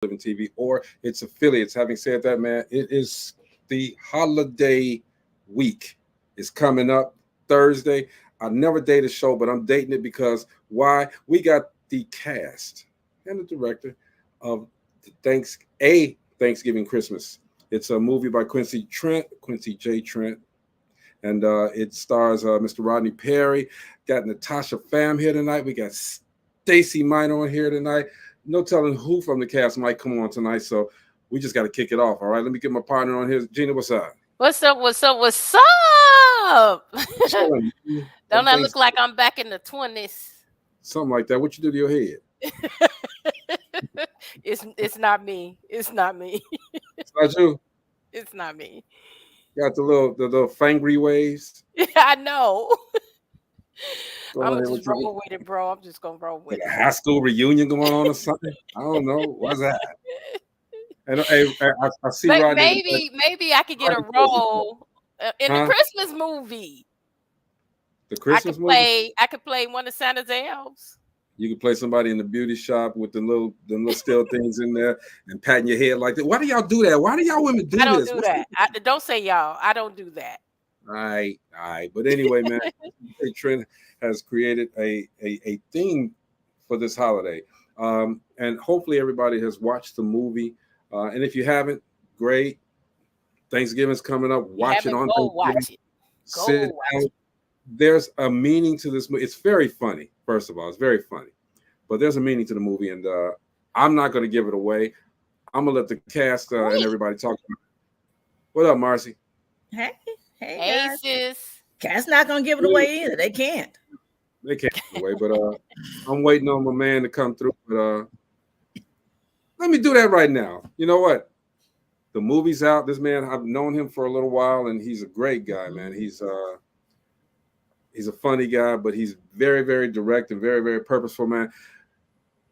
Living TV or its affiliates. Having said that, man, it is the holiday week. It's coming up Thursday. I never date a show, but I'm dating it because why? We got the cast and the director of Thanksgiving Christmas. It's a movie by Quincy J. Trent, and it stars Mr. Rodney Perry. Got Natasha Pham here tonight. We got Stacey Minor on here tonight. No telling who from the cast might come on tonight, so we just got to kick it off. All right, let me get my partner on here. Gina, what's up? What's up? What's up? What's up? Don't I look like I'm back in the 20s? Something like that. What you do to your head? It's not me. It's not me. It's not you. It's not me. Got the little fangry waves. Yeah, I know. I'm gonna just roll with it, bro. I'm just gonna roll with it. A high school reunion going on or something? I don't know. What's that? And I see Rodney. Maybe I could get a role in the Christmas movie. The Christmas movie? I could play one of Santa's elves. You could play somebody in the beauty shop with the little still things in there and patting your head like that. Why do y'all do that? Why do y'all women do this? I don't do that. Don't say y'all. I don't do that. All right. But anyway, man, Trent has created a theme for this holiday. And hopefully everybody has watched the movie. And if you haven't, great. Thanksgiving's coming up. Watch it on Thanksgiving. Watch it. Sit down. There's a meaning to this movie. It's very funny, first of all. It's very funny. But there's a meaning to the movie, and I'm not going to give it away. I'm going to let the cast and everybody talk about it. What up, Marcy? Hey, sis. Cast not going to give it away either. They can't. They can't give it away, but I'm waiting on my man to come through. But let me do that right now. You know what? The movie's out. This man, I've known him for a little while, and he's a great guy, man. He's a funny guy, but he's very, very direct and very, very purposeful, man.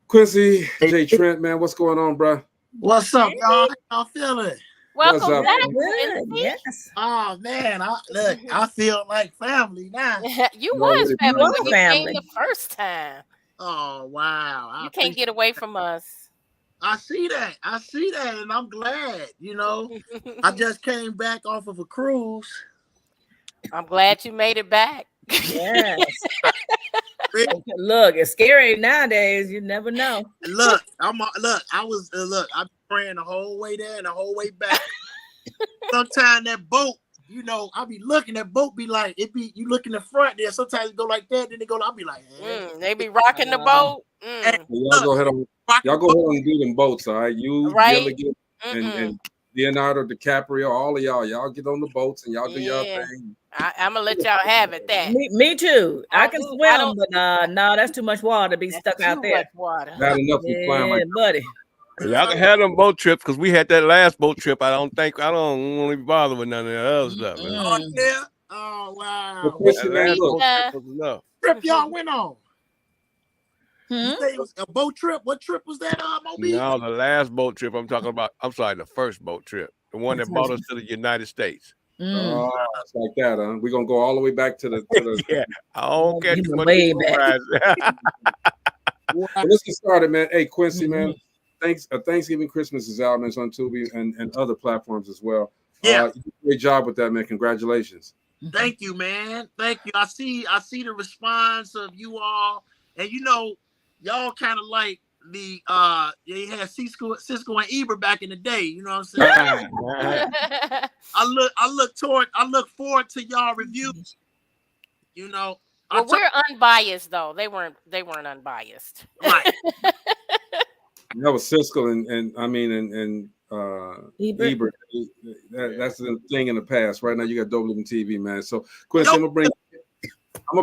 Quincy J. Trent, man, what's going on, bro? What's up, y'all? How y'all feeling? Welcome back. Yes. Oh man, I feel like family now. You was family when you came the first time. Oh wow. You can't get away from us. I see that, and I'm glad. I just came back off of a cruise. I'm glad you made it back. Yes. Look, it's scary nowadays. You never know. Look, I'm praying the whole way there and the whole way back. Sometimes that boat, I be looking, that boat be like, you look in the front there. Sometimes it go like that, then they go, I'll be like, they be rocking the boat. Y'all go ahead and do them boats, all right? You, Gilligan, and Leonardo DiCaprio, all of y'all get on the boats and y'all do y'all thing. I'm gonna let y'all have it. Me too. I can swim, but no, that's too much water to be stuck out there. Not enough to climb, buddy. Y'all can have them boat trips because we had that last boat trip. I don't want to be bothered with none of that other stuff. Man. Oh yeah. Oh wow. Well, trip y'all went on. It was a boat trip. What trip was that, Moby? No, the last boat trip I'm talking about. I'm sorry, the first boat trip, the one that brought us to the United States. It's like that, huh? We're gonna go all the way back to the yeah. I don't get too much. Let's get started, man. Hey, Quincy, man. Thanksgiving Christmas is out, man. It's on Tubi and other platforms as well. Yeah, you did a great job with that, man. Congratulations. Thank you, man. Thank you. I see the response of you all, and y'all kind of like the they had Cisco and Ebert back in the day. You know what I'm saying? I look forward to y'all reviews. Well, we're unbiased though. They weren't unbiased. Right. That was Cisco and Ebert. That's the thing in the past. Right now, you got Dope Living TV, man. So, Quincy, I'm gonna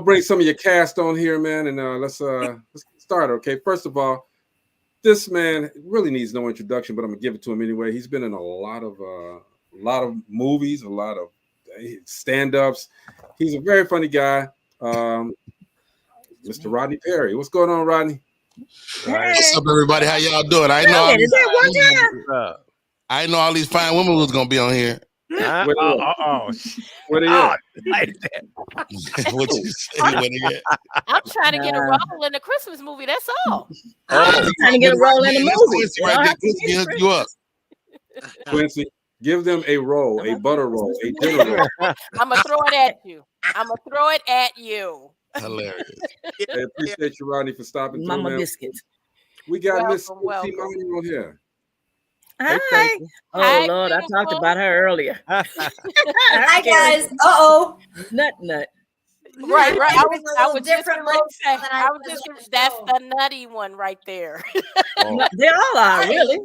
bring some of your cast on here, man, and let's get started. Okay, first of all, this man really needs no introduction, but I'm gonna give it to him anyway. He's been in a lot of movies, a lot of stand-ups. He's a very funny guy, Mr. Rodney Perry. What's going on, Rodney? Hey. What's up, everybody? How y'all doing? I know all these fine women was gonna be on here. Where they at? Like that. What you say? What they get? I'm trying to get a role in the Christmas movie. That's all. I'm trying to get a role in the movie. Quincy right there. Quincy hook you up. Quincy, give them a roll, a butter roll, a dinner roll. I'm gonna throw it at you. I'm gonna throw it at you. Hilarious. I appreciate you, Rodney, for stopping through, Mama man. biscuits. We got Miss Welcome. Simone on here. Hi. Oh Hi, Lord, I talked about her earlier. Hi guys. Uh-oh. Nut. Right. I was just different gonna looks say, than I I was was just on gonna, the that's show. the nutty one right there. They all are really.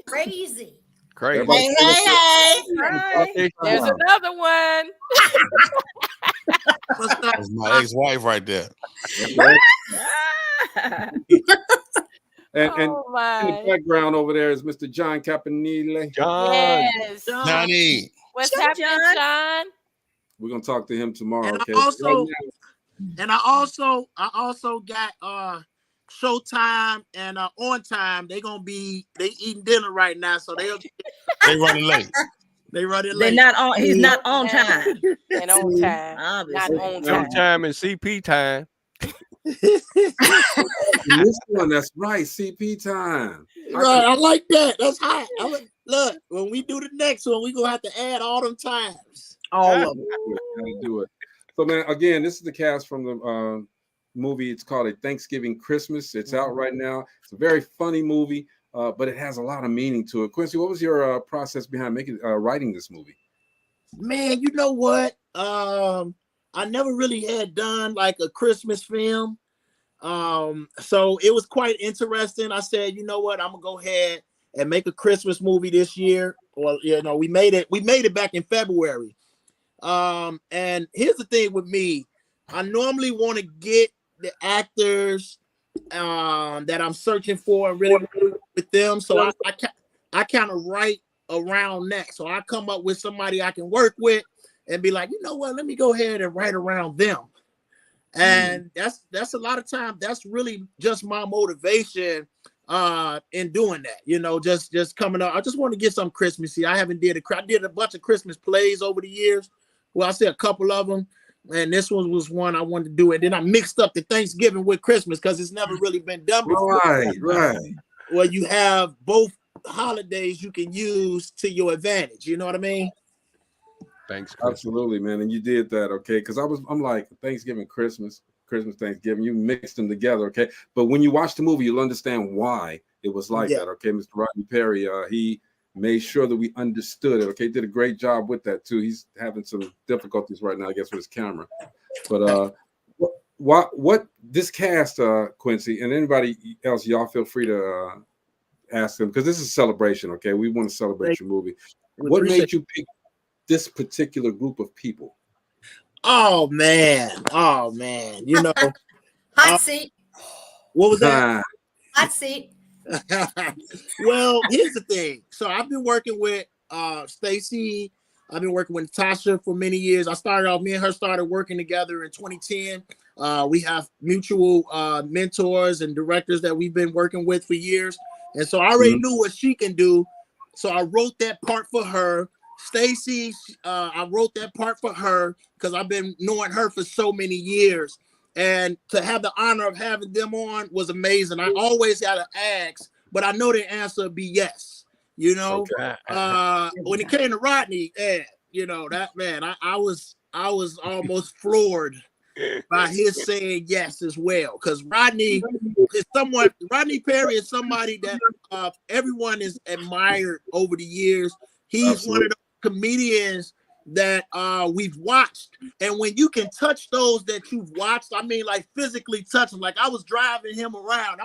Crazy. Crazy. Everybody- Hi. There's another one. What's up? That's my ex-wife right there. And in Oh the my. background over there is Mr. John Campanile. John. Yes. Johnny. What's John, happening, John? John? We're gonna talk to him tomorrow. And Okay. I also got Showtime and On Time. They eating dinner right now, so They running late. they running They're late. not on. He's not on time. And on time. Not Obviously. on No time. time in CP time. This one, that's right. CP time. Right, I like that. That's hot. Look, when we do the next one, we gonna have to add all them times. All of them. Gotta do it. So, man, again, this is the cast from the movie. It's called A Thanksgiving Christmas. It's out right now. It's a very funny movie, but it has a lot of meaning to it. Quincy, what was your process behind writing this movie? Man, you know what? I never really had done like a Christmas film. So it was quite interesting. I said, you know what, I'm gonna go ahead and make a Christmas movie this year. Well, we made it back in February. And here's the thing with me, I normally want to get the actors that I'm searching for and really with them. So I kind of write around that. So I come up with somebody I can work with and be like, you know what, let me go ahead and write around them. And that's a lot of time. That's really just my motivation in doing that. Just coming up. I just want to get some Christmassy. I did a bunch of Christmas plays over the years. Well, I said a couple of them, and this one was one I wanted to do. And then I mixed up the Thanksgiving with Christmas because it's never really been done before. Right. Where you have both holidays you can use to your advantage. You know what I mean? Thanks. Absolutely, man. And you did that, okay? Because I'm like, Thanksgiving, Christmas, Thanksgiving, you mixed them together, okay? But when you watch the movie, you'll understand why it was like that, okay? Mr. Rodney Perry, he made sure that we understood it, okay? Did a great job with that, too. He's having some difficulties right now, I guess, with his camera. But what this cast, Quincy, and anybody else, y'all feel free to ask them, because this is a celebration, okay? We want to celebrate your movie. What made you pick this particular group of people? Oh man. Hot seat. What was that? Hot seat. Well, here's the thing. So I've been working with Stacy. I've been working with Tasha for many years. Me and her started working together in 2010. We have mutual mentors and directors that we've been working with for years. And so I already knew what she can do. So I wrote that part for her. Stacy, I wrote that part for her because I've been knowing her for so many years. And to have the honor of having them on was amazing. I always had to ask, but I know the answer would be yes. Okay. When it came to Rodney, that man, I was almost floored by his saying yes as well. Because Rodney Perry is somebody that everyone has admired over the years. He's one of the comedians that we've watched, and when you can touch those that you've watched, I mean, like physically touch them. Like I was driving him around.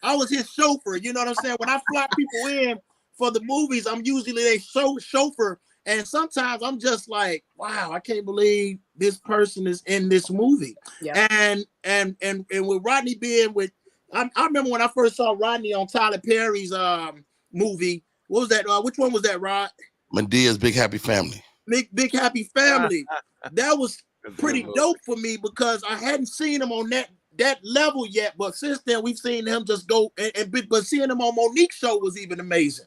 I was his chauffeur. You know what I'm saying? When I fly people in for the movies, I'm usually their chauffeur, and sometimes I'm just like, wow, I can't believe this person is in this movie. Yeah. And with Rodney being with, I remember when I first saw Rodney on Tyler Perry's movie. What was that? Which one was that, Rod? Medea's Big Happy Family. Big Happy Family. That was pretty dope for me because I hadn't seen him on that level yet. But since then, we've seen him just go but seeing him on Monique's show was even amazing.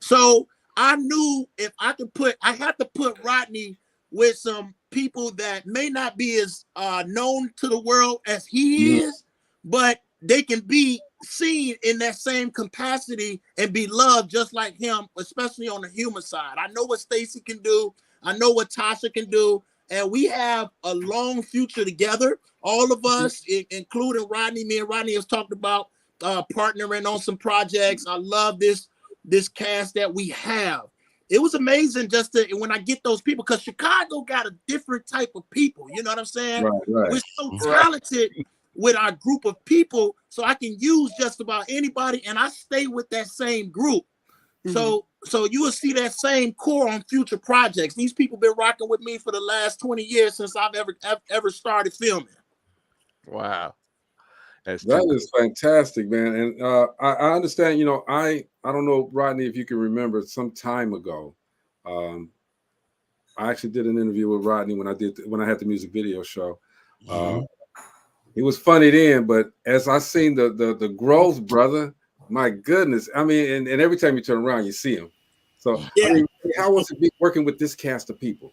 So I knew if I had to put Rodney with some people that may not be as known to the world as he is, but they can be seen in that same capacity and be loved just like him, especially on the human side. I know what Stacey can do. I know what Tasha can do. And we have a long future together. All of us, including Rodney. Me and Rodney has talked about partnering on some projects. I love this cast that we have. It was amazing when I get those people, because Chicago got a different type of people. You know what I'm saying? Right. We're so talented with our group of people, so I can use just about anybody, and I stay with that same group. So you will see that same core on future projects. These people been rocking with me for the last 20 years since I've ever started filming. Wow. That is fantastic, man. And I understand, you know, I don't know, Rodney, if you can remember some time ago. I actually did an interview with Rodney when I had the music video show. He was funny then, but as I seen the growth, brother, my goodness. I mean, and every time you turn around, you see him. So I mean, how was it working with this cast of people?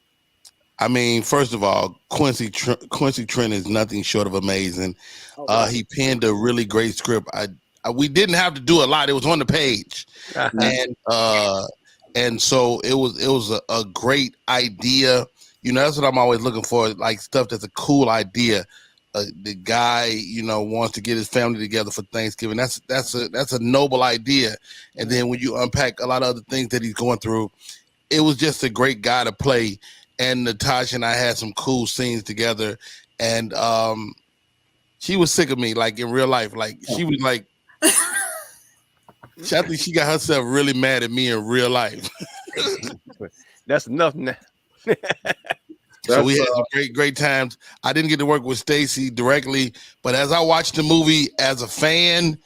I mean, first of all, Quincy Trent is nothing short of amazing. He penned a really great script. We didn't have to do a lot. It was on the page, and so it was a great idea. You know, that's what I'm always looking for, like stuff that's a cool idea. The guy, you know, wants to get his family together for Thanksgiving. That's a noble idea. And then when you unpack a lot of other things that he's going through, it was just a great guy to play. And Natasha and I had some cool scenes together, and she was sick of me, like in real life. Like she was like, I think she got herself really mad at me in real life. That's enough now. So we had some great times. I didn't get to work with Stacey directly, but as I watched the movie as a fan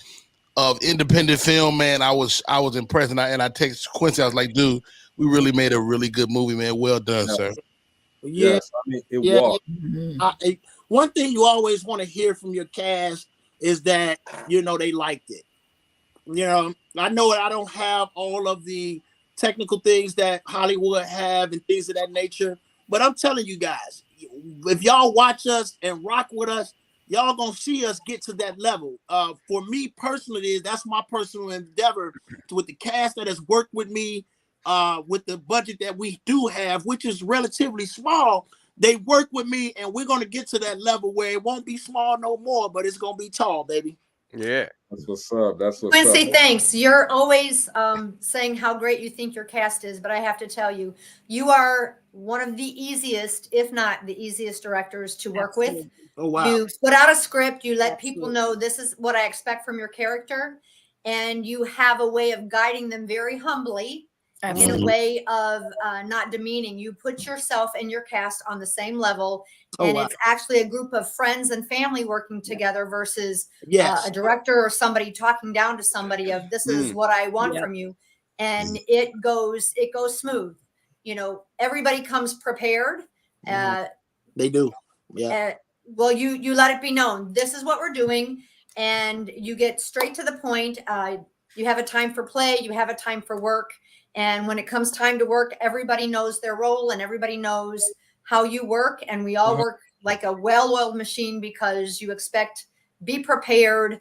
of independent film, man, I was impressed. And I texted Quincy. I was like, dude, we really made a really good movie, man. Well done, sir. Yes, I mean, it was. One thing you always want to hear from your cast is that, you know, they liked it. You know I don't have all of the technical things that Hollywood have and things of that nature, but I'm telling you guys, if y'all watch us and rock with us, y'all gonna see us get to that level. For me personally, that's my personal endeavor with the cast that has worked with me. With the budget that we do have, which is relatively small, they work with me, and we're going to get to that level where it won't be small no more, but it's going to be tall, baby. Yeah. That's what's up. Quincy, thanks. You're always saying how great you think your cast is, but I have to tell you, you are one of the easiest, if not the easiest directors to work with. Oh, wow. You put out a script, you let people know this is what I expect from your character, and you have a way of guiding them very humbly. In a way of not demeaning. You put yourself and your cast on the same level, and it's actually a group of friends and family working together versus a director or somebody talking down to somebody of this is what I want from you, and it goes smooth. You know, everybody comes prepared. They do. Yeah. Well, you let it be known this is what we're doing, and you get straight to the point. You have a time for play. You have a time for work. And when it comes time to work, everybody knows their role and everybody knows how you work. And we all work like a well-oiled machine because you expect, be prepared.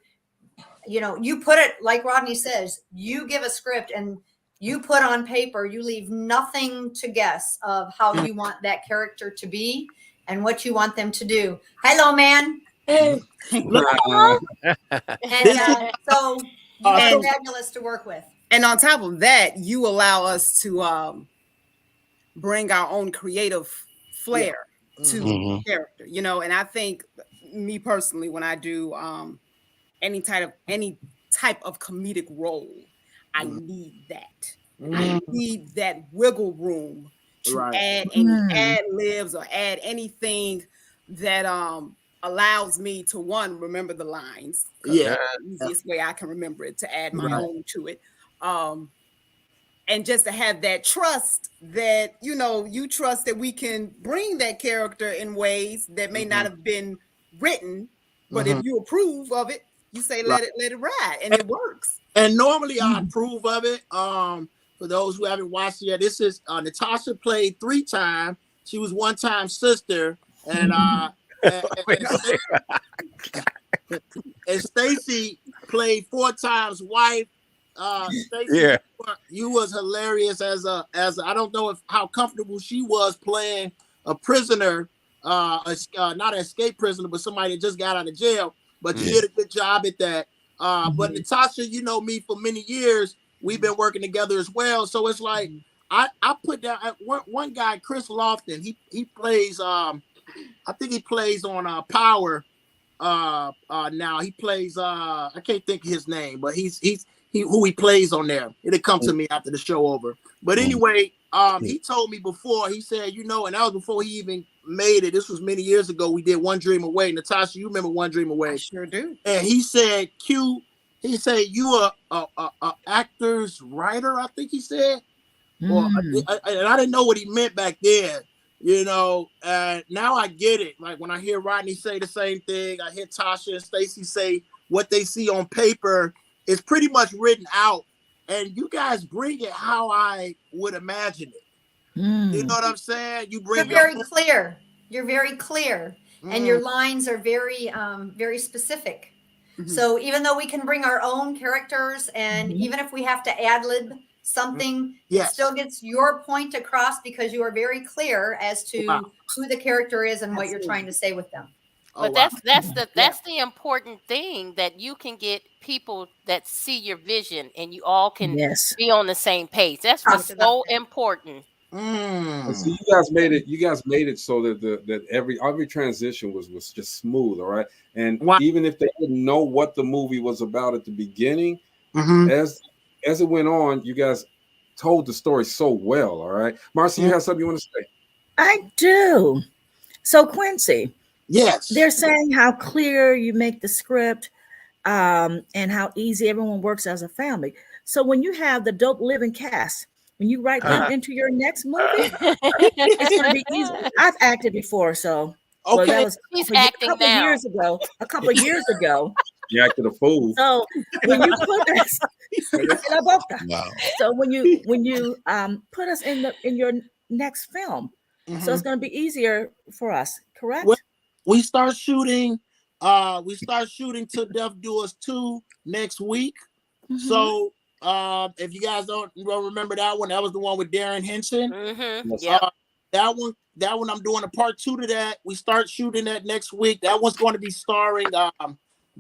You know, you put it, like Rodney says, you give a script and you put on paper, you leave nothing to guess of how you want that character to be and what you want them to do. Hello, man. Hey. And so you're fabulous to work with. And on top of that, you allow us to bring our own creative flair to the character, you know. And I think, me personally, when I do any type of comedic role, I need that. I need that wiggle room to add any ad libs or add anything that allows me to remember the lines. Yeah, the easiest way I can remember it, to add my own to it. And just to have that trust that, you know, you trust that we can bring that character in ways that may not have been written, but if you approve of it, you say let it ride, and it works. And normally I approve of it. For those who haven't watched it yet, this is Natasha played 3 times. She was 1-time sister, and and Stacy played 4 times wife. Stacy, Yeah. you was hilarious as a I don't know how comfortable she was playing a prisoner, not an escape prisoner, but somebody that just got out of jail. But you did a good job at that. But Natasha, you know me for many years. We've been working together as well. So it's like I put down one guy, Chris Lofton. He plays I think he plays on Power. Now he plays I can't think of his name, but he's who he plays on there. It'll come to me after the show over. But anyway, he told me before, he said, and that was before he even made it. This was many years ago. We did One Dream Away. Natasha, you remember One Dream Away? I sure do. And he said, he said, you a actor's writer, I think he said. Well, and I didn't know what he meant back then, and now I get it. Like when I hear Rodney say the same thing, I hear Tasha and Stacy say what they see on paper is pretty much written out, and you guys bring it how I would imagine it. You know what I'm saying? You're very clear. You're very clear, and your lines are very, very specific. So even though we can bring our own characters, and even if we have to ad-lib something, it still gets your point across because you are very clear as to who the character is and what you're trying to say with them. But that's the important thing, that you can get people that see your vision and you all can be on the same page. That's what's so important. See, you guys made it so that every transition was just smooth, all right. And even if they didn't know what the movie was about at the beginning, as it went on, you guys told the story so well, all right. Marcy, you have something you want to say? I do. So Quincy, yes, they're saying how clear you make the script, and how easy everyone works as a family. So when you have the Dope Living cast, when you write them into your next movie, it's going to be easy. I've acted before, so that was a couple of years ago. You acted a fool. So when you put us, so when you put us in your next film, so it's going to be easier for us, correct? We start shooting Till Death Do Us 2 next week. So if you guys don't remember that one, that was the one with Darren Henson. That one I'm doing a part 2 to that. We start shooting that next week. That one's going to be starring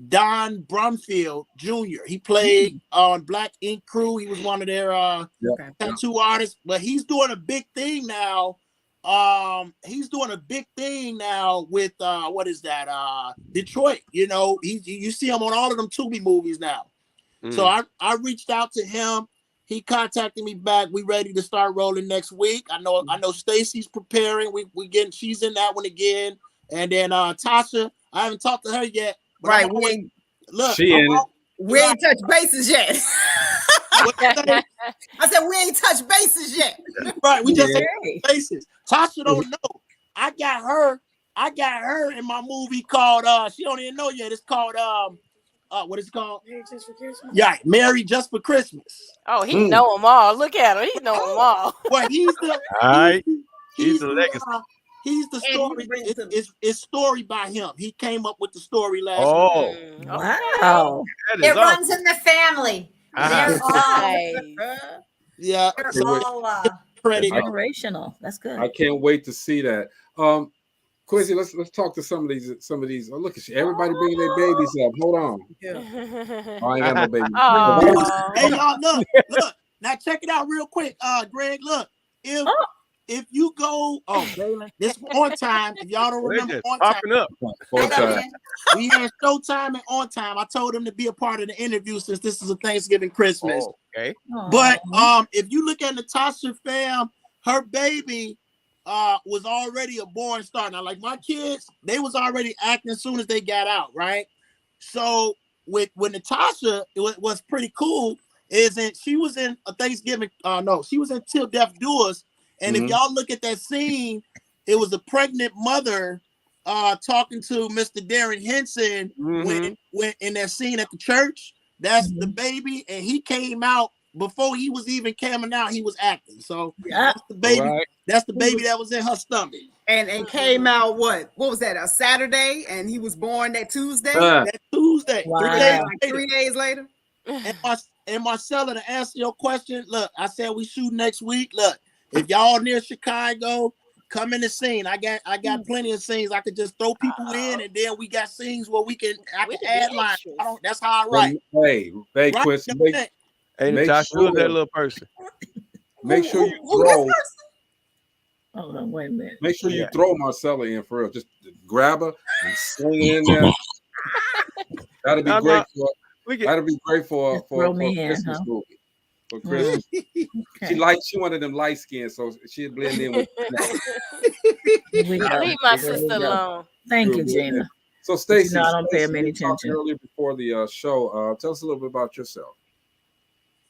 Don Brumfield Jr. He played on Black Ink Crew. He was one of their tattoo artists, but he's doing a big thing now. He's doing a big thing now with what is that? Detroit. You see him on all of them Tubi movies now. So I reached out to him. He contacted me back. We ready to start rolling next week. I know Stacy's preparing. She's in that one again. And then Tasha, I haven't talked to her yet. Right. We ain't touched bases yet. I said we ain't touched bases yet. Right. We just touched bases. Tasha don't know. I got her in my movie called she don't even know yet. It's called what is it called? Married Just for Christmas. Yeah, Married Just for Christmas. Oh, he know them all. Look at him. He know them all. Well, he's the legacy. He's the story. It's story by him. He came up with the story last week. Wow. It runs in the family. They're all generational. That's good. I can't wait to see that. Quincy, let's talk to some of these. Oh, look at you! Everybody bringing their babies up. Hold on. Oh, I ain't got no baby. Hey, y'all, look. Now check it out real quick. Greg, look. If you go, this On Time. If y'all don't remember On Time, we had Showtime and On Time. I told them to be a part of the interview since this is a Thanksgiving Christmas. Okay. But if you look at Natasha fam, her baby was already a born star. Now, like my kids, they was already acting as soon as they got out, right? So with Natasha, what's pretty cool is that she was in a Thanksgiving. She was in Till Death Do Us. And if y'all look at that scene, it was a pregnant mother talking to Mr. Darren Henson when in that scene at the church. That's the baby, and he came out before he was even coming out, he was acting. So Yeah. that's the baby. Right. That's the baby that was in her stomach. And came out what was that, a Saturday, and he was born that Tuesday. That Tuesday, Wow. 3 days Like later. 3 days later. And Marcella, to answer your question, look, I said we shoot next week. Look, if y'all near Chicago, come in the scene. I got plenty of scenes. I could just throw people in, and then we got scenes where I We can can add be lines. extras. That's how I write. Hey, Right? Quincy, Hey, Make Natasha, who's that sure- little person? make sure you Who that throw. Hold on, wait a minute. Make sure you Yeah. throw Marcella in for real. Just grab her and sling it in there. That'd be No, great no. for. We get That'd be great for Just throw me a in, Christmas huh? movie. For Christmas, Okay. she wanted them light skin, so she'd blend in with. Here we go. Leave my Here we sister go. alone. Thank you, Good, good. Gina. So Stacey, I don't pay Stacey, him any you talked attention. earlier before the show. Tell us a little bit about yourself.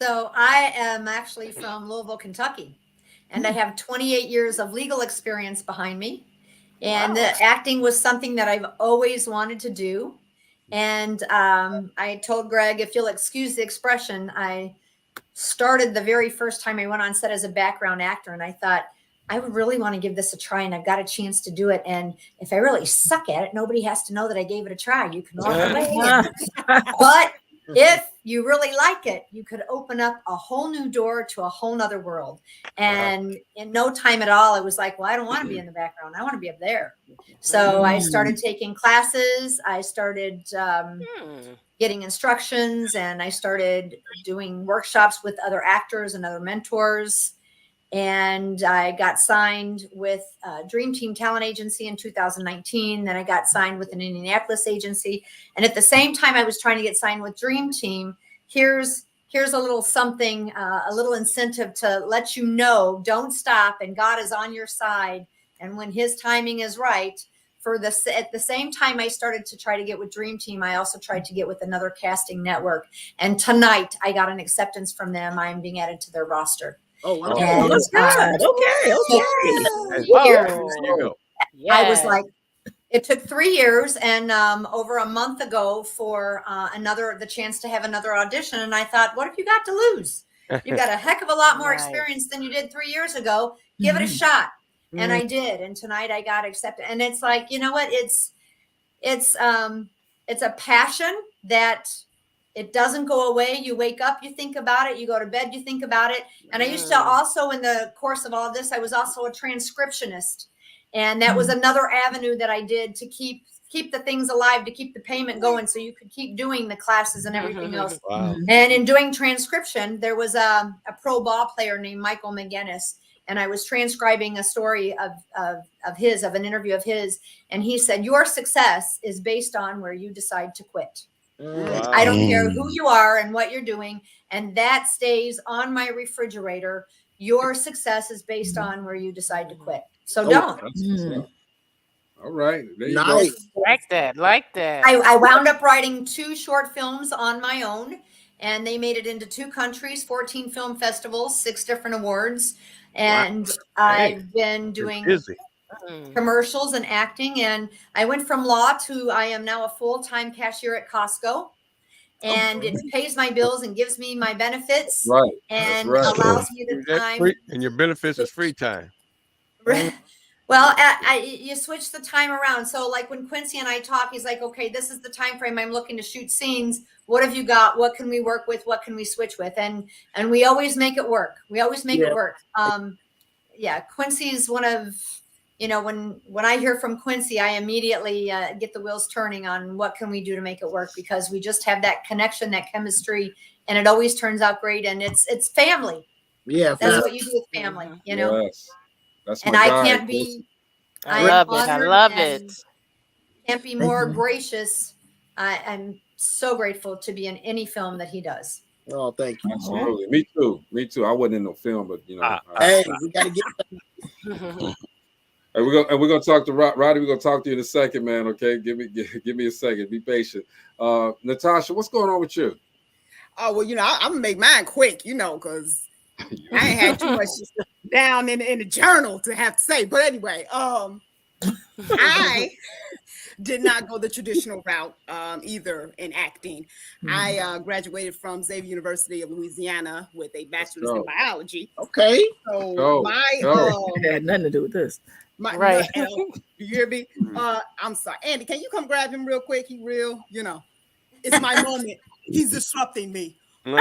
So I am actually from Louisville, Kentucky, and I have 28 years of legal experience behind me. And the acting was something that I've always wanted to do. And I told Greg, if you'll excuse the expression, I started the very first time I went on set as a background actor. And I thought, I would really want to give this a try, and I've got a chance to do it. And if I really suck at it, nobody has to know that I gave it a try. You can walk away. But if you really like it, you could open up a whole new door to a whole nother world. And in no time at all, it was like, well, I don't want to be in the background. I want to be up there. So I started taking classes. I started getting instructions, and I started doing workshops with other actors and other mentors. And I got signed with Dream Team Talent Agency in 2019. Then I got signed with an Indianapolis agency. And at the same time I was trying to get signed with Dream Team, here's a little something, a little incentive to let you know, don't stop, and God is on your side. And when his timing is right, at the same time I started to try to get with Dream Team, I also tried to get with another casting network. And tonight I got an acceptance from them. I am being added to their roster. Oh, wow. And, That's good. Okay. Here, There you go. I was like, it took 3 years and over a month ago for the chance to have another audition. And I thought, what have you got to lose? You got a heck of a lot more Right. experience than you did 3 years ago. Give it a shot. And I did. And tonight I got accepted. And it's like, you know what? It's a passion that it doesn't go away. You wake up, you think about it. You go to bed, you think about it. And I used to also, in the course of all of this, I was also a transcriptionist. And that was another avenue that I did to keep the things alive, to keep the payment going, so you could keep doing the classes and everything else. Wow. And in doing transcription, there was a pro ball player named Michael McGinnis. And I was transcribing a story of an interview of his. And he said, your success is based on where you decide to quit. Wow. I don't care who you are and what you're doing. And that stays on my refrigerator. Your success is based on where you decide to quit. So don't. All right. There you Nice. go. Like that. I wound up writing 2 short films on my own, and they made it into 2 countries, 14 film festivals, 6 different awards. And I've been doing Busy. commercials and acting. And I went from law to I am now a full-time cashier at Costco. And it pays my bills and gives me my benefits. Right. And That's right. allows me the That's time. free, and your benefits is free time. Well, you switch the time around. So like when Quincy and I talk, he's like, okay, this is the time frame I'm looking to shoot scenes. What have you got? What can we work with? What can we switch with? And we always make it work. We always make it work. Quincy's one of, when I hear from Quincy, I immediately get the wheels turning on what can we do to make it work, because we just have that connection, that chemistry, and it always turns out great. And it's family. Yeah. That's what you do with family, Yes. That's and my I guy, can't be. I am love it. I honored love and it. Can't be more gracious. I'm so grateful to be in any film that he does. Oh, thank you. Absolutely. Me too. Me too. I wasn't in no film, but Hey, we gotta get. And we're gonna talk to Roddy. We're gonna talk to you in a second, man. Okay, give me a second. Be patient. Natasha, what's going on with you? Oh well, I'm gonna make mine quick, because I ain't had too much down in the journal to have to say. But anyway, did not go the traditional route either in acting. I graduated from Xavier University of Louisiana with a bachelor's in biology. Okay. So it had nothing to do with this. Right. You hear me? I'm sorry. Andy, can you come grab him real quick? He real, it's my moment. He's disrupting me. You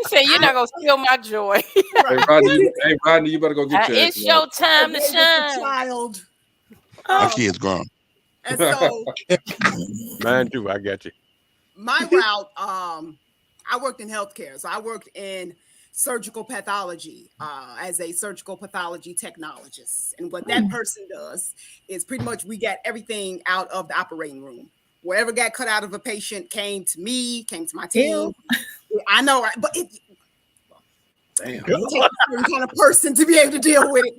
say you're not gonna steal my joy. Hey, Rodney, you better go get your. It's your time to shine. Child. My kid's grown. And so, Mine too. I got you. my route, I worked in healthcare. So I worked in surgical pathology as a surgical pathology technologist. And what that person does is pretty much we get everything out of the operating room. Whatever got cut out of a patient came to me, came to my team. I know, right? But it takes a certain kind of person to be able to deal with it.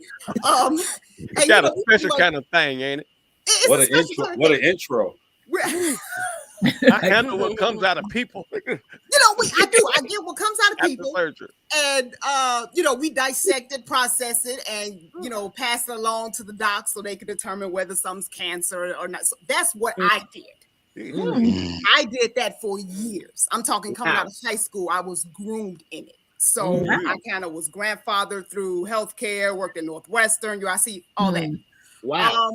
It's got a special kind of thing, ain't it? What an intro! What an intro! I handle what comes out of people. I get what comes out of people. And we dissect it, process it, and pass it along to the doc so they can determine whether something's cancer or not. So that's what I did. I did that for years. I'm talking coming out of high school, I was groomed in it. So I kind of was grandfathered through healthcare, worked at Northwestern, I see all that. Wow.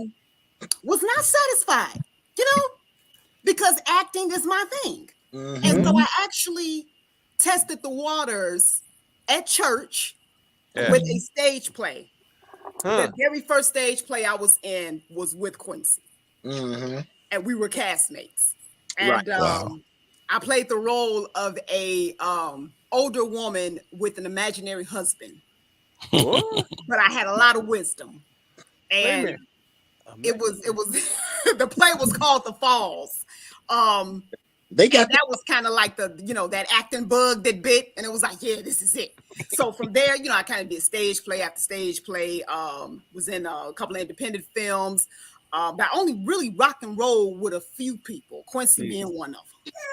Was not satisfied, because acting is my thing. And so I actually tested the waters at church with a stage play. The very first stage play I was in was with Quincy. And we were castmates. And I played the role of a older woman with an imaginary husband. But I had a lot of wisdom. And it was the play was called The Falls. That was kind of like the that acting bug that bit, and it was like, yeah, this is it. So from there, I kind of did stage play after stage play. Was in a couple of independent films. But I only really rock and roll with a few people, Quincy being one of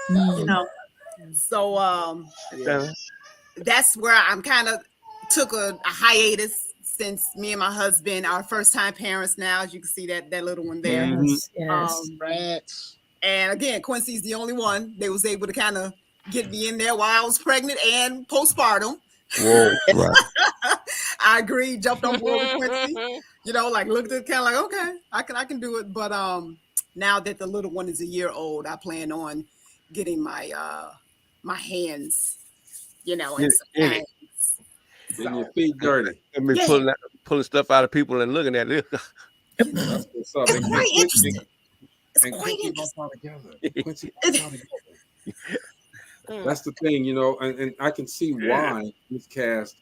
them. So that's where I'm kind of took a hiatus since me and my husband, our first time parents now, as you can see that little one there. Rats. And again, Quincy's the only one that was able to kind of get me in there while I was pregnant and postpartum. Whoa, right. I agreed, jumped on board with Quincy. Looked at it kind of like, okay, I can do it. But now that the little one is a year old, I plan on getting my my hands, in Getting your feet dirty. I mean, pulling stuff out of people and looking at it. It's quite interesting. It's quite interesting. That's the thing, and I can see why this cast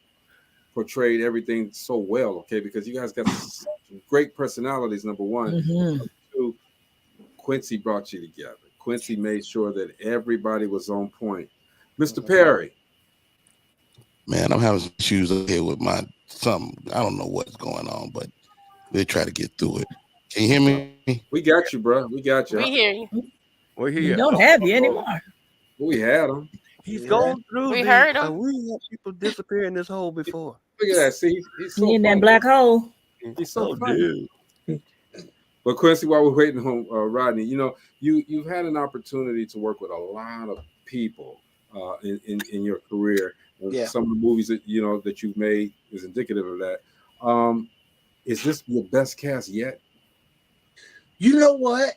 portrayed everything so well, okay? Because you guys got great personalities, number one. Number two, Quincy brought you together. Quincy made sure that everybody was on point. Mr. Perry. Man, I'm having some issues here with I don't know what's going on, but we'll try to get through it. Can you hear me? We got you, bro. We got you. We hear you. We're here. We don't have you anymore. We had him. He's gone through. We heard him. We had people disappear in this hole before. Look at that. See, he's so in that black hole. He's so funny. But Quincy, while we're waiting on Rodney, you've had an opportunity to work with a lot of people in your career. Some of the movies that that you've made is indicative of that. Is this your best cast yet? You know what?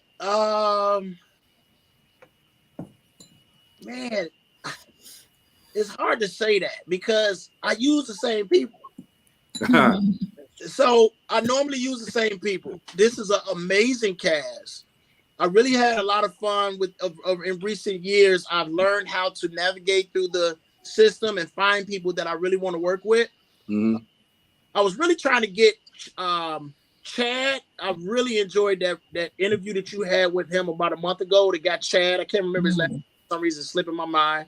Man, it's hard to say that because I use the same people. So I normally use the same people. This is an amazing cast. I really had a lot of fun with in recent years. I've learned how to navigate through the system and find people that I really want to work with. I was really trying to get Chad. I really enjoyed that interview that you had with him about a month ago. That got Chad. I can't remember his last name. For some reason, slipping my mind.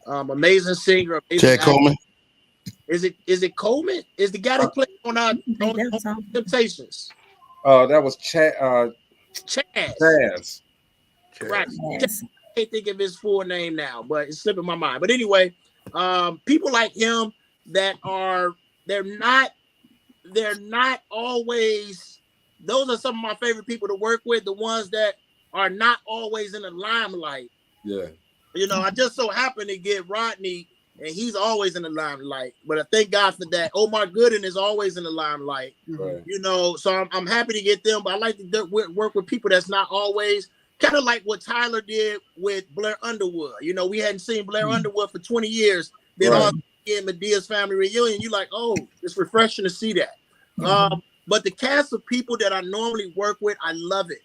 Amazing singer. Amazing Chad Coleman. Is it Coleman? Is the guy that played on Temptations? That was Chaz. Right. I can't think of his full name now, but it's slipping my mind. But anyway, people like him that they're not always those are some of my favorite people to work with. The ones that are not always in the limelight. Yeah. You know, I just so happen to get Rodney, and he's always in the limelight. But I thank God for that. Omar Gooden is always in the limelight. Right. You know, so I'm happy to get them. But I like to work with people that's not always, kind of like what Tyler did with Blair Underwood. You know, we hadn't seen Blair Underwood for 20 years. Then all in Medea's family reunion, you're like, oh, it's refreshing to see that. But the cast of people that I normally work with, I love it.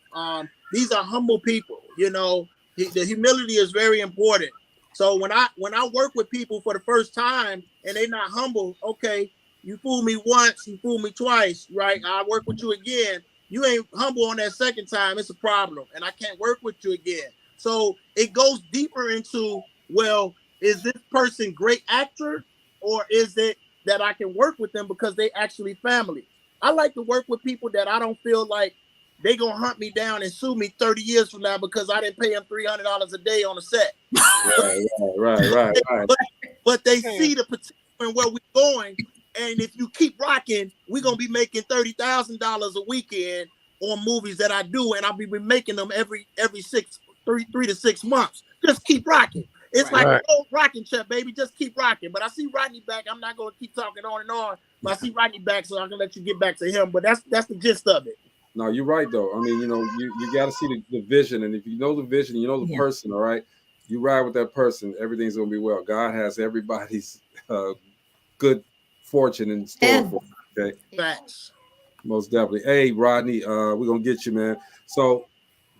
These are humble people. You know, the humility is very important. So when I work with people for the first time and they're not humble, okay, you fooled me once, you fooled me twice, right? I work with you again. You ain't humble on that second time, it's a problem, and I can't work with you again. So it goes deeper into, well, is this person great actor, or is it that I can work with them because they actually family? I like to work with people that I don't feel like they gonna hunt me down and sue me 30 years from now because I didn't pay them $300 a day on a set. Right. But they see the potential and where we're going. And if you keep rocking, we're gonna be making $30,000 a weekend on movies that I do, and I'll be making them every 3 to 6 months. Just keep rocking. It's like an old rocking chair, baby. Just keep rocking. But I see Rodney back. I'm not gonna keep talking on and on. But I see Rodney back, so I can let you get back to him. But that's the gist of it. No, you're right though. I mean, you know, you got to see the vision, and if you know the vision, you know the person. All right, you ride with that person, everything's gonna be well. God has everybody's good fortune in store for you, okay? Thanks. Most definitely. Hey, Rodney, we're gonna get you, man. So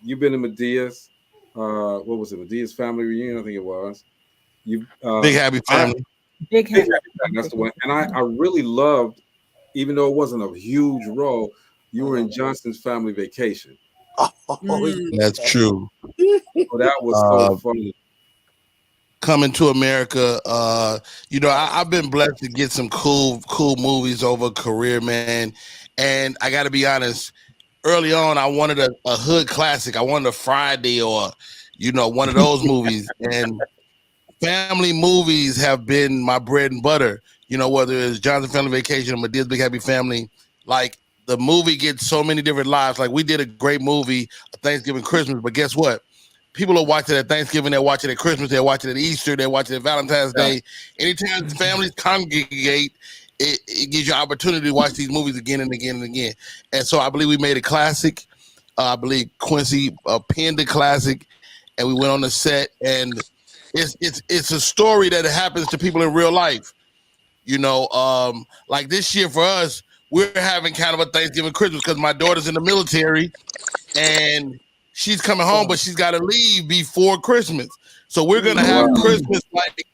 you've been to Medea's. What was it? Medea's family reunion, I think it was. You Big Happy Family. Big Happy. That's the one. And I really loved, even though it wasn't a huge role, you were in Johnson's Family Vacation. That's true. Oh, that was so funny. Coming to America, you know, I've been blessed to get some cool movies over a career, man. And I got to be honest, early on, I wanted a hood classic. I wanted a Friday or, you know, one of those movies. And family movies have been my bread and butter. You know, whether it's Johnson Family Vacation or Medea's Big Happy Family, like the movie gets so many different lives. Like we did a great movie, Thanksgiving, Christmas, but guess what? People are watching it at Thanksgiving, they're watching it at Christmas, they're watching it at Easter, they're watching it at Valentine's Day. Anytime families congregate, it gives you an opportunity to watch these movies again and again and again. And so I believe we made a classic. I believe Quincy penned a classic, and we went on the set, and it's a story that happens to people in real life. You know, like this year for us, we're having kind of a Thanksgiving Christmas because my daughter's in the military, and she's coming home, but she's got to leave before Christmas. So we're going to have Christmas like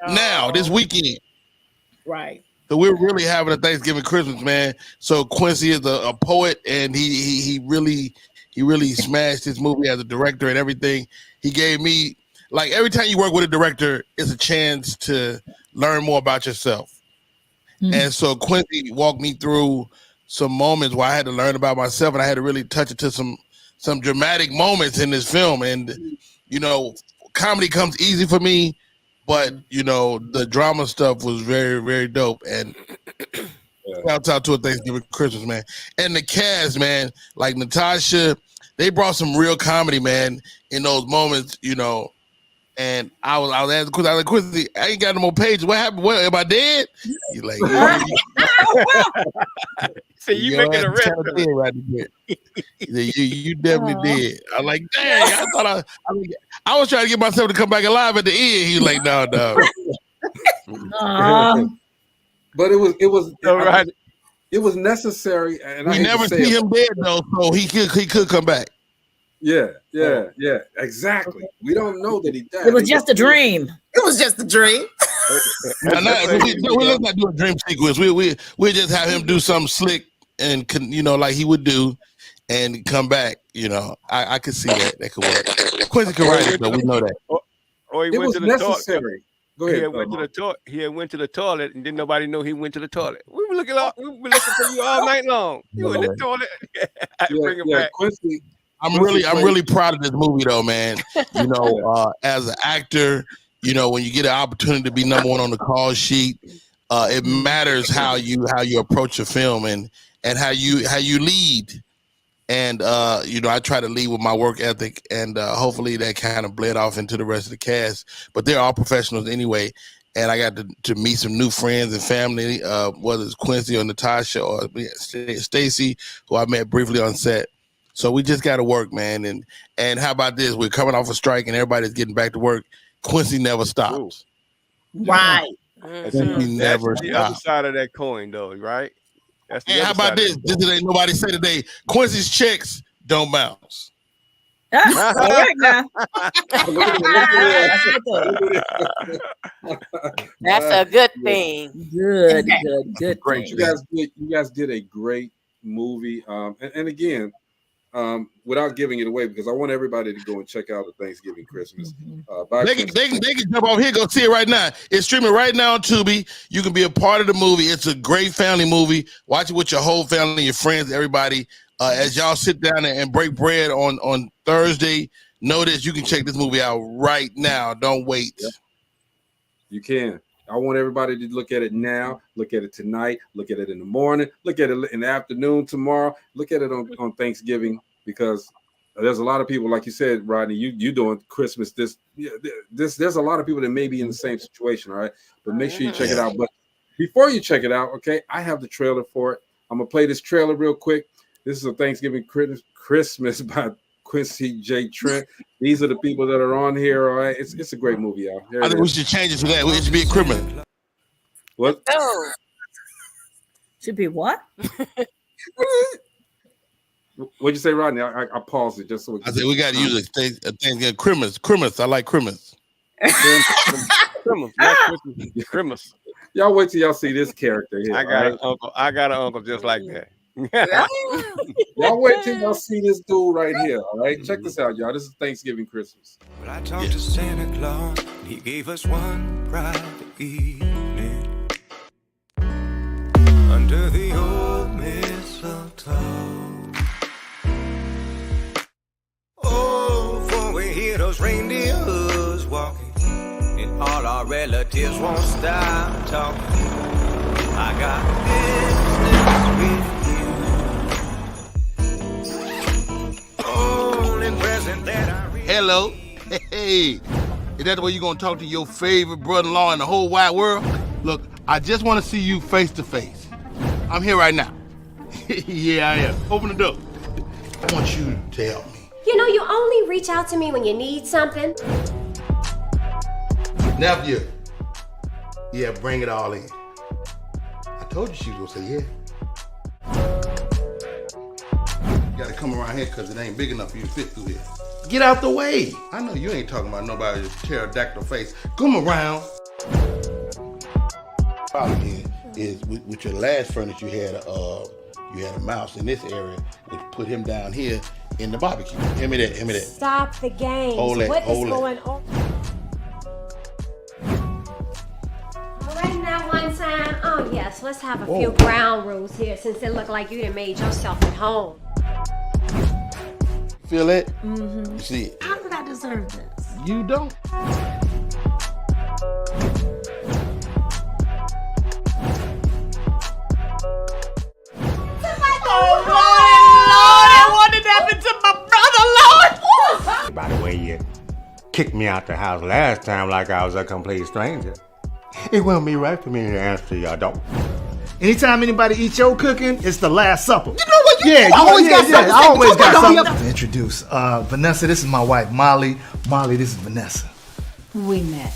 now, this weekend. Right. So we're really having a Thanksgiving Christmas, man. So Quincy is a poet, and he really smashed his movie as a director and everything. He gave me, like, every time you work with a director, it's a chance to learn more about yourself. And so Quincy walked me through some moments where I had to learn about myself, and I had to really touch it to some dramatic moments in this film. And, you know, comedy comes easy for me, but, you know, the drama stuff was very, very dope. And shout out to a Thanksgiving Christmas, man. And the cast, man, like Natasha, they brought some real comedy, man, in those moments, you know. And I was asking Quincy, I was like, Quincy, I ain't got no more pages. What happened? What, am I dead? He's like, so you making a rest of it. Right there. You definitely did. I'm like, dang, I thought I was trying to get myself to come back alive at the end. He was like, no. But it was all right. It was necessary, and we never see him dead though, so he could come back. Yeah, exactly. We don't know that he died. It was just a dream. It was just a dream. Let's not do a dream sequence. We just have him do something slick and, you know, like he would do, and come back. You know, I could see that could work. Quincy can write it, though. We know that. Or he it went was to the necessary. Go ahead. He went to the toilet, and didn't nobody know he went to the toilet. We were looking for you all night long. You in the toilet. Bring him back. Quincy. I'm really proud of this movie, though, man. You know, as an actor, you know, when you get an opportunity to be number one on the call sheet, it matters how you approach a film and how you lead. And you know, I try to lead with my work ethic, and hopefully that kind of bled off into the rest of the cast. But they're all professionals anyway, and I got to meet some new friends and family, whether it's Quincy or Natasha or Stacy, who I met briefly on set. So we just got to work, man. And how about this? We're coming off a strike, and everybody's getting back to work. Quincy never stops. Right. Quincy never That's the stops. other side of that coin, though, right? That's the And other how about side this? of This ain't nobody say today. Quincy's checks don't bounce. All right now. That's a good thing. Good. Great. Thing. You guys did a great movie. And again, without giving it away, because I want everybody to go and check out the Thanksgiving Christmas. They can jump over here, go see it right now. It's streaming right now on Tubi. You can be a part of the movie. It's a great family movie. Watch it with your whole family, your friends, everybody. As y'all sit down and break bread on Thursday, know this, you can check this movie out right now. Don't wait. Yep. You can. I want everybody to look at it now, look at it tonight, look at it in the morning, look at it in the afternoon tomorrow, look at it on Thanksgiving, because there's a lot of people, like you said, Rodney, you doing Christmas. There's a lot of people that may be in the same situation, all right? But make sure you check it out. But before you check it out, okay, I have the trailer for it. I'm going to play this trailer real quick. This is a Thanksgiving Christmas by Quincy J. Trent. These are the people that are on here, all right? It's a great movie, y'all. I think we should change it to that. It should be a criminal. What? Oh. Should be what? What'd you say, Rodney? I paused it just so I said we got to use a thing. Christmas. I like Christmas. Christmas. Y'all wait till y'all see this character here. I got an uncle just like that. Y'all wait till y'all see this dude right here. All right, check this out, y'all. This is Thanksgiving Christmas. Well, I talked to Santa Claus. He gave us one private evening under the old mistletoe. Oh, for we hear those reindeers walking, and all our relatives won't stop talking. I got business with Hello. Hey. Is that the way you're going to talk to your favorite brother-in-law in the whole wide world? Look, I just want to see you face to face. I'm here right now. Yeah, I am. Open the door. I want you to help me. You know, you only reach out to me when you need something. Nephew. Yeah, bring it all in. I told you she was going to say yeah. You got to come around here because it ain't big enough for you to fit through here. Get out the way. I know you ain't talking about nobody's pterodactyl face. Come around. Problem here is with your last furniture, you had a mouse in this area, which put him down here in the barbecue. Hand me that. Stop the game. Hold it. What is going on? All right, now one time. Oh yes, let's have a few ground rules here, since it looked like you done made yourself at home. Feel it? Mm-hmm. See it. How did I deserve this? You don't. Oh, Lord, what did happen to my brother, Lord? By the way, you kicked me out the house last time like I was a complete stranger. It wouldn't be right for me to answer your door. Anytime anybody eats your cooking, it's the Last Supper. You know what? You always got something. I always got something. To introduce Vanessa. This is my wife, Molly. Molly, this is Vanessa. We met.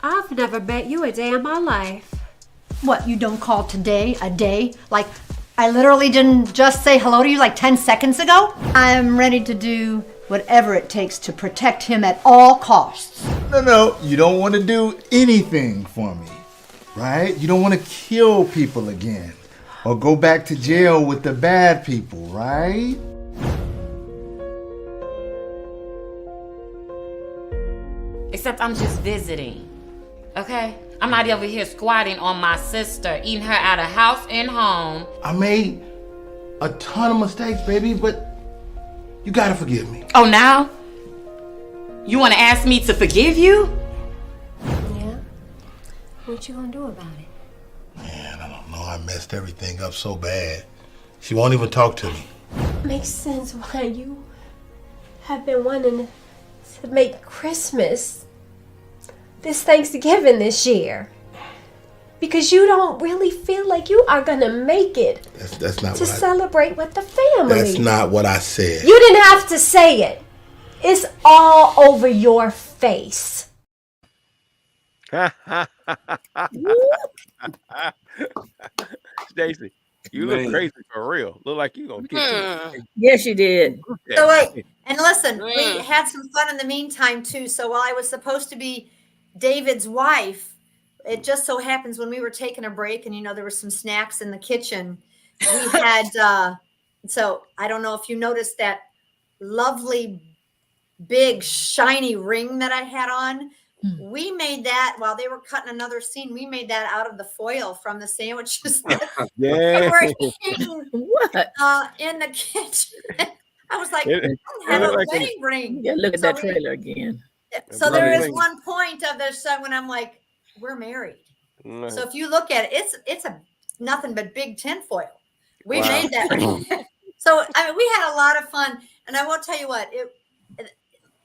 I've never met you a day in my life. What, you don't call today a day? Like, I literally didn't just say hello to you like 10 seconds ago? I'm ready to do whatever it takes to protect him at all costs. No, you don't want to do anything for me, right? You don't want to kill people again or go back to jail with the bad people, right? Except I'm just visiting, okay? I'm not over here squatting on my sister, eating her out of house and home. I made a ton of mistakes, baby, but you gotta forgive me. Oh, now? You want to ask me to forgive you? Yeah. What you gonna do about it? Man, I don't know. I messed everything up so bad. She won't even talk to me. makes sense why you have been wanting to make Christmas this Thanksgiving this year. Because you don't really feel like you are gonna make it That's not to celebrate with the family. That's not what I said. You didn't have to say it. It's all over your face. Stacy, you look crazy for real. Look like you gonna get you. Yes, you did. So wait, and listen, we had some fun in the meantime too. So while I was supposed to be David's wife, it just so happens when we were taking a break and, there were some snacks in the kitchen, we had, so I don't know if you noticed that lovely, big, shiny ring that I had on. We made that while they were cutting another scene. We made that out of the foil from the sandwiches that they were eating in the kitchen. I was like, I don't have a wedding ring. Yeah, look at that trailer again. So there is one point of this when I'm like, we're married. So if you look at it, it's a nothing but big tinfoil. We made that. So we had a lot of fun, and I will tell you what,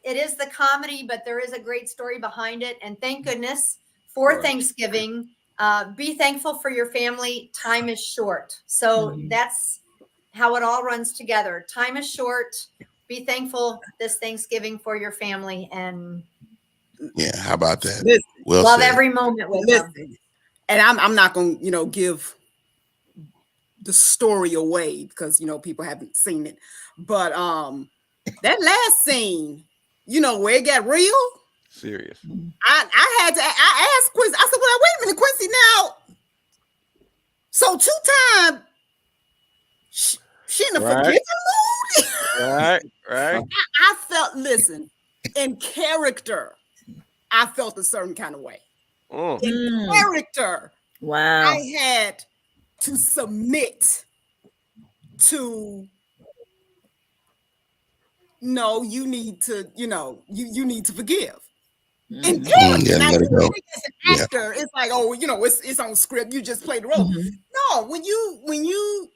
it is the comedy, but there is a great story behind it. And thank goodness for Thanksgiving. Be thankful for your family. Time is short, so that's how it all runs together. Time is short. Be thankful this Thanksgiving for your family, and yeah, how about that? Love every moment with them. And I'm not going to, give the story away because, people haven't seen it. But that last scene, where it got real. Serious. I asked Quincy, I said, well, wait a minute, Quincy, now. So 2 times, she in the forgiving mood. Right. I felt, listen, in character, I felt a certain kind of way. In character, wow, I had to submit to. No, you need to, you need to forgive. In character, now, as an actor, it's like, oh, it's on script. You just play the role. No, when you,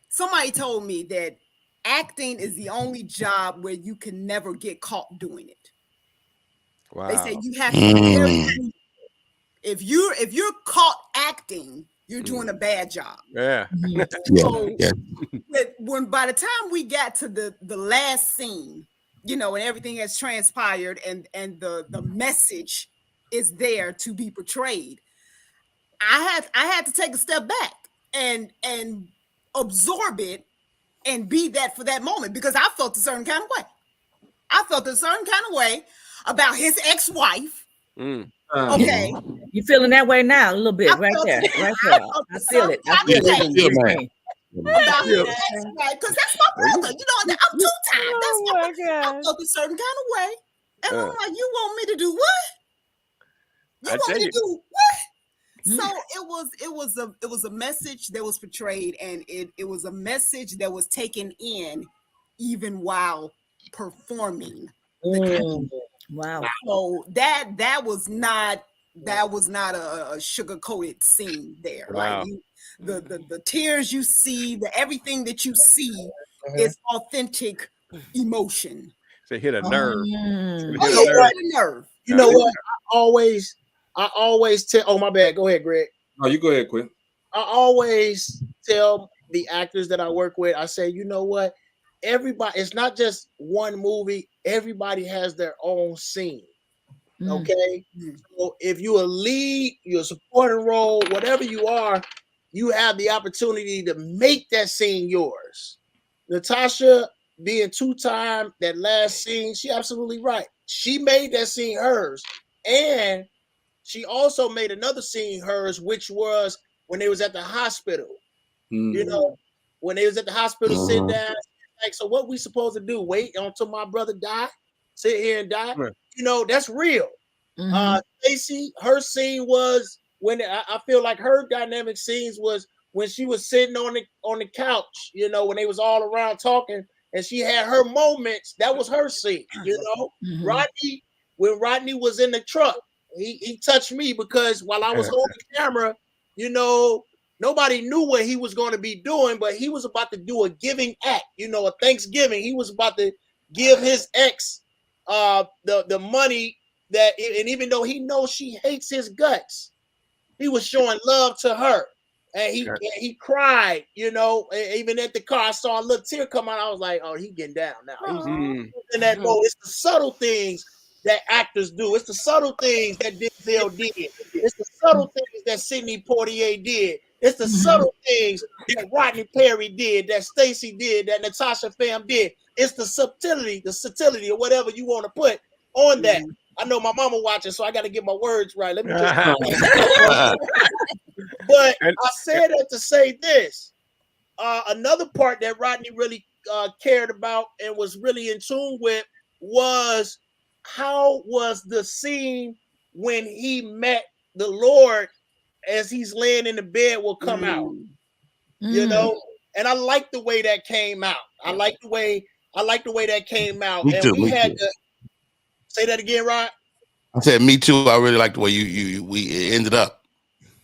somebody told me that acting is the only job where you can never get caught doing it. Wow. They say you have to be very. If you're caught acting, you're doing a bad job. Yeah. So when by the time we got to the last scene, and everything has transpired and the message is there to be portrayed, I had to take a step back and absorb it and be that for that moment, because I felt a certain kind of way. I felt a certain kind of way about his ex-wife. Okay. You feeling that way now a little bit, right there. I feel it. About his ex-wife, because that's my brother. I'm 2 times. That's my brother. I felt a certain kind of way. And I'm like, you want me to do what? You want me to do what? So it was a message that was portrayed, and it was a message that was taken in even while performing. Wow. So that was not a sugar-coated scene there. Wow. Like the tears you see, everything that you see is authentic emotion. So hit a nerve. Nerve. You know what? I always tell. Oh, my bad. Go ahead, Greg. No, you go ahead, Quinn. I always tell the actors that I work with, I say, you know what? Everybody, it's not just one movie. Everybody has their own scene. Okay. So if you're a lead, you're a supporting role, whatever you are, you have the opportunity to make that scene yours. Natasha being 2-time, that last scene, she absolutely right. She made that scene hers. And she also made another scene hers, which was when they was at the hospital. When they was at the hospital, sit down, like, so what we supposed to do? Wait until my brother die? Sit here and die? That's real. Stacy, her scene was when I feel like her dynamic scenes was when she was sitting on the couch, when they was all around talking, and she had her moments. That was her scene, Rodney, when Rodney was in the truck, he touched me because while I was holding the camera, Nobody knew what he was going to be doing, but he was about to do a giving act, a Thanksgiving. He was about to give his ex the money that, and even though he knows she hates his guts, he was showing love to her. And he cried, even at the car. I saw a little tear come out. I was like, oh, he getting down now. He's in that mode. It's the subtle things that actors do. It's the subtle things that Denzel did. It's the subtle things that Sidney Poitier did. It's the subtle things that Rodney Perry did, that Stacey did, that Natasha Pham did. It's the subtlety, or whatever you want to put on that. I know my mama watching, so I got to get my words right. Let me just. But I said that to say this. Another part that Rodney really cared about and was really in tune with was how was the scene when he met the Lord as he's laying in the bed will come out, and I like the way that came out. I like the way that came out. Me too, we had to say that again, Rod. I said, me too. I really like the way we ended up.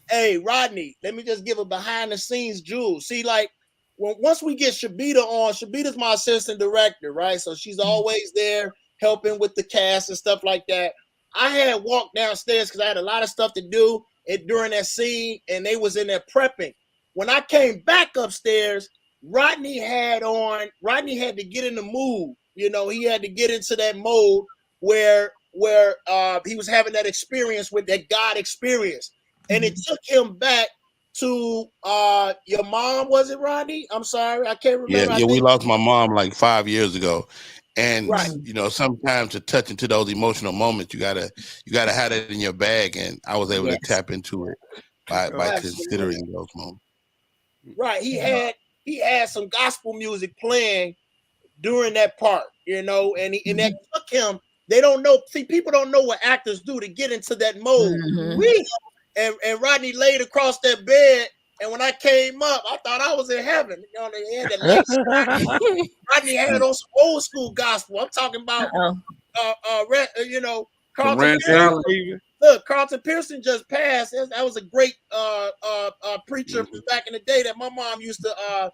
Hey, Rodney, let me just give a behind the scenes jewel. See, like once we get Shabita on, Shabita's my assistant director, right? So she's always there helping with the cast and stuff like that. I had walked downstairs because I had a lot of stuff to do during that scene, and they was in there prepping. When I came back upstairs, Rodney had to get in the mood. He had to get into that mode where he was having that experience with that God experience. And it took him back to your mom, was it, Rodney? I'm sorry, I can't remember. Yeah, we lost my mom like 5 years ago. And sometimes to touch into those emotional moments, you gotta have it in your bag. And I was able to tap into it by considering those moments. Right. He had some gospel music playing during that part, and that took him. They don't know. See, people don't know what actors do to get into that mode. And Rodney laid across that bed, and when I came up, I thought I was in heaven. They had that Rodney had on some old school gospel. I'm talking about, Carlton Pearson. Look, Carlton Pearson just passed. That was a great preacher from back in the day that my mom used to,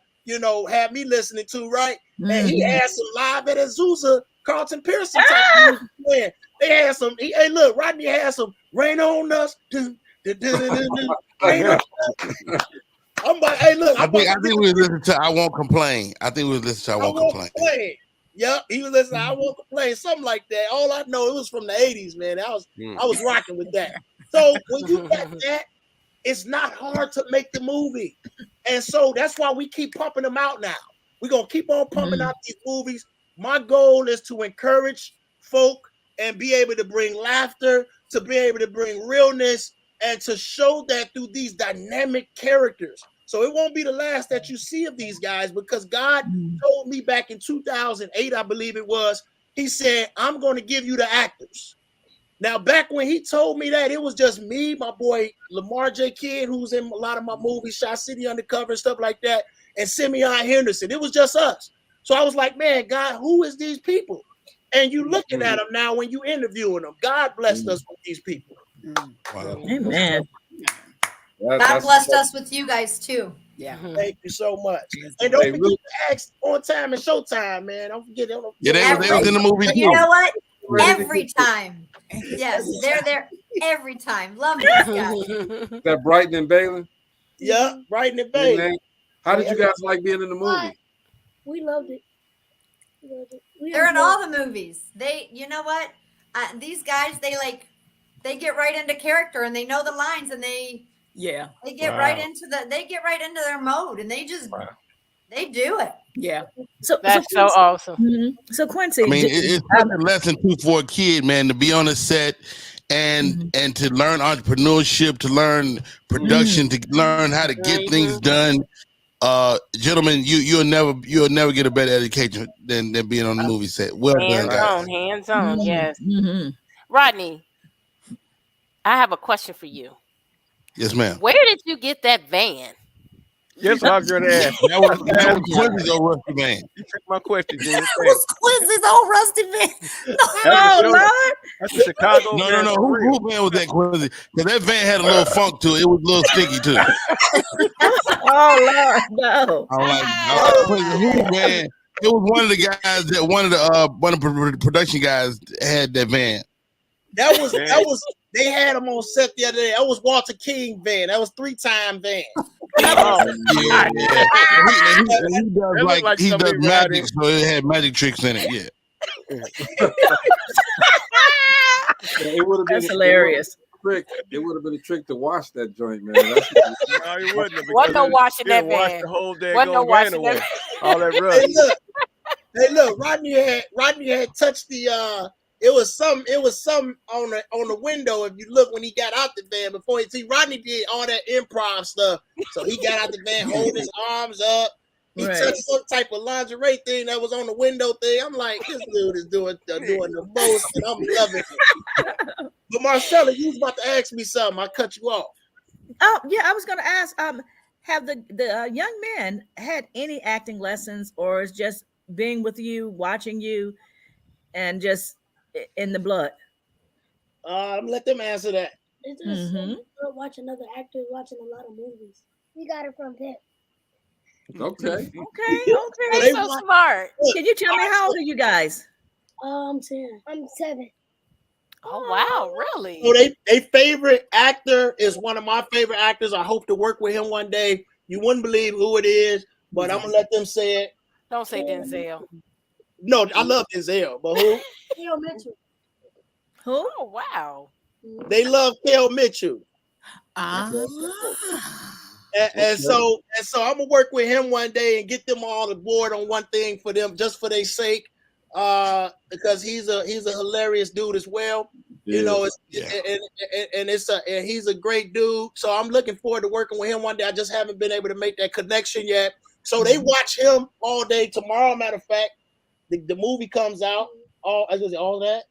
have me listening to, right? And he had some live at Azusa, Carlton Pearson type music. They had some. Hey, look, Rodney had some "Rain on Us." I'm like, hey, look. I think we was listening to "I Won't Complain." I think we was listening to "I Won't Complain." Yep, he was listening to "I Won't Complain," something like that. All I know, it was from the '80s, man. I was rocking with that. So when you got that, it's not hard to make the movie, and so that's why we keep pumping them out now. We're gonna keep on pumping out these movies. My goal is to encourage folk and be able to bring laughter, to be able to bring realness, and to show that through these dynamic characters. So it won't be the last that you see of these guys, because God told me back in 2008, I believe it was, he said, I'm going to give you the actors. Now, back when he told me that, it was just me, my boy Lamar J. Kidd, who's in a lot of my movies, Shot City Undercover and stuff like that, and Simeon Henderson. It was just us. So I was like, man, God, who is these people? And you looking at them now when you interviewing them. God blessed us with these people. Wow. Amen. God blessed us with you guys too. Yeah. Thank you so much. And don't forget to ask On Time and Showtime, man. Don't forget. They was in the movie too. You know what? Every time. Yes, they're there every time. Love these guys. That Brighton and Balin? Yeah, Brighton and Balin. How did you guys like being in the movie? We loved it. They're in all the movies. You know what? These guys, they get right into character and they know the lines and they get right into their mode and they just they do it. Yeah. So that's so awesome. Mm-hmm. So Quincy, I mean, it's a lesson too for a kid, man, to be on a set and to learn entrepreneurship, to learn production, to learn how to get things done. Gentlemen, you'll never get a better education than being on the movie set. Well done, guys. Hands on, yes. Rodney, I have a question for you. Yes, ma'am. Where did you get that van? Guess what I'm going to ask? That was Quincy's old Rusty Van. You took my question, Jimmy. That was Quincy's old Rusty Van. Oh, Lord. That's a Chicago No. van for real. Who van was that, Quincy? Because that van had a little funk to it. It was a little sticky too. Oh, Lord, no. I'm like, Quincy, who van? It was one of the guys that one of the production guys had that van. That was they had him on set the other day. That was Walter King van. That was 3-time van. Yeah. He does magic, so it had magic tricks in it. Yeah. That's hilarious. It would have been a trick to wash that joint, man. No, he wouldn't. Wasn't no washing that van. The whole day Wasn't no washing away. that. All that rust. Hey, look. Rodney had touched the. It was some on the window. If you look when he got out the van before Rodney did all that improv stuff. So he got out the van, holding his arms up. He touched some type of lingerie thing that was on the window thing. I'm like, this dude is doing the most, and I'm loving it. But Marcella, you was about to ask me something. I cut you off. Oh yeah, I was going to ask. Have the young men had any acting lessons, or is just being with you, watching you, and just in the blood? Let them answer that. It's just watching other actors, watching a lot of movies. We got it from Pip. Okay. They're so smart. Can you tell me how old are you guys? I'm 10. I'm 7. Oh wow, really? So they favorite actor is one of my favorite actors. I hope to work with him one day. You wouldn't believe who it is, but I'm gonna let them say it. Don't say Denzel. No, I love Denzel, but who? Kel Mitchell. Who? Oh wow. They love Kel Mitchell. And so I'm gonna work with him one day and get them all aboard on one thing for them, just for their sake, because he's a hilarious dude as well. Yeah. You know, and he's a great dude. So I'm looking forward to working with him one day. I just haven't been able to make that connection yet. So they watch him all day tomorrow. Matter of fact, the movie comes out. All that